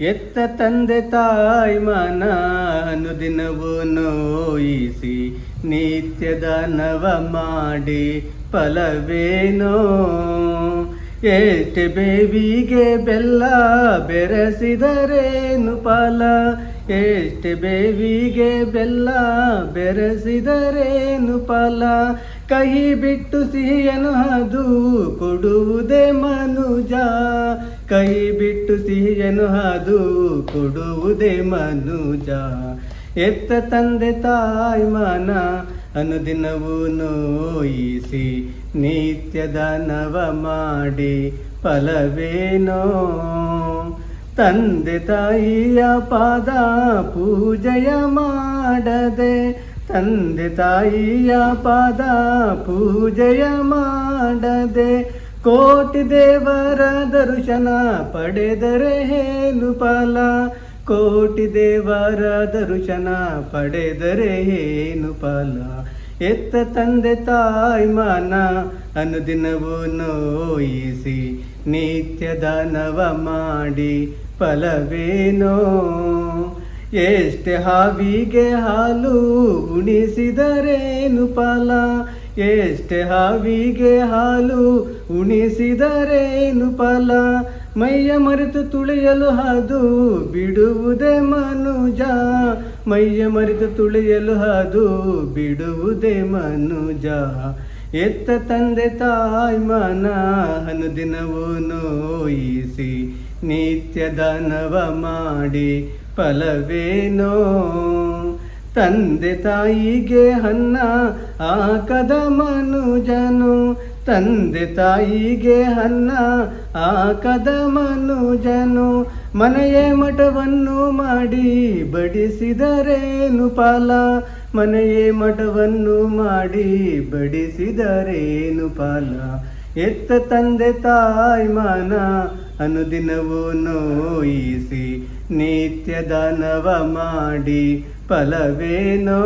ಎತ್ತ ತಂದೆ ತಾಯಿ ಮನ ಅನುದಿನವೂ ನೋಯಿಸಿ ನಿತ್ಯದ ನವ ಮಾಡಿ ಫಲವೇನೋ. ಎಷ್ಟು ಬೇವಿಗೆ ಬೆಲ್ಲ ಬೆರೆಸಿದರೇನು ಫಲ, ಎಷ್ಟು ಬೇವಿಗೆ ಬೆಲ್ಲ ಬೆರೆಸಿದರೇನು ಫಲ. ಕಹಿ ಬಿಟ್ಟು ಸಿಹಿಯನ್ನು ಅದು ಕೊಡುವುದೇ ಮನುಜ, ಕಹಿ ಬಿಟ್ಟು ಸಿಹಿಯನ್ನು ಅದು ಕೊಡುವುದೇ ಮನುಜ. ಎತ್ತ ತಂದೆ ತಾಯಿ ಮನ ಅನುದಿನವೂ ನೋಯಿಸಿ ನಿತ್ಯದ ನವ ಮಾಡಿ ಫಲವೇನೋ. ತಂದೆ ತಾಯಿಯ ಪಾದ ಪೂಜೆಯ ಮಾಡದೆ, ತಂದೆ ತಾಯಿಯ ಪಾದ ಪೂಜೆಯ ಮಾಡದೆ, ಕೋಟಿ ದೇವರ ದರ್ಶನ ಪಡೆದರೆ ಏನು ಫಲ, ಕೋಟಿ ದೇವರ ದರ್ಶನ ಪಡೆದರೆ ಏನು ಫಲ. ಎತ್ತ ತಂದೆ ತಾಯಿ ಮನ ಅನುದಿನವೂ ನೋಯಿಸಿ ನಿತ್ಯದ ನವ ಮಾಡಿ ಫಲವೇನೋ. ಎಷ್ಟೇ ಹಾವಿಗೆ ಹಾಲು ಉಣಿಸಿದರೇನು ಫಲ, ಎಷ್ಟೇ ಹಾವಿಗೆ ಹಾಲು ಉಣಿಸಿದರೇನು ಫಲ. ಮೈಯ ಮರೆತು ತುಳಿಯಲು ಅದು ಬಿಡುವುದೇ ಮನುಜ, ಮೈಯ ಮರೆತು ತುಳಿಯಲು ಅದು ಬಿಡುವುದೇ ಮನುಜ. ಎತ್ತ ತಂದೆ ತಾಯಿ ಮನ ಅನುದಿನವೂ ನೋಯಿಸಿ ನಿತ್ಯದ ನವ ಮಾಡಿ ಫಲವೇನೋ. ತಂದೆ ತಾಯಿಗೆ ಅನ್ನ ಹಾಕದ ಮನುಜನು, ತಂದೆ ತಾಯಿಗೆ ಅನ್ನ ಹಾಕದ ಮನುಜನು. ಮನೆಯೇ ಮಠವನ್ನು ಮಾಡಿ ಬಡಿಸಿದರೇನು ಫಲ, ಮನೆಯೇ ಮಠವನ್ನು ಮಾಡಿ ಬಡಿಸಿದರೇನು ಫಲ. ಎತ್ತ ತಂದೆ ತಾಯಿ ಮನ ಅನುದಿನವೂ ನೋಯಿಸಿ ನಿತ್ಯದ ನವ ಮಾಡಿ ಫಲವೇನೋ.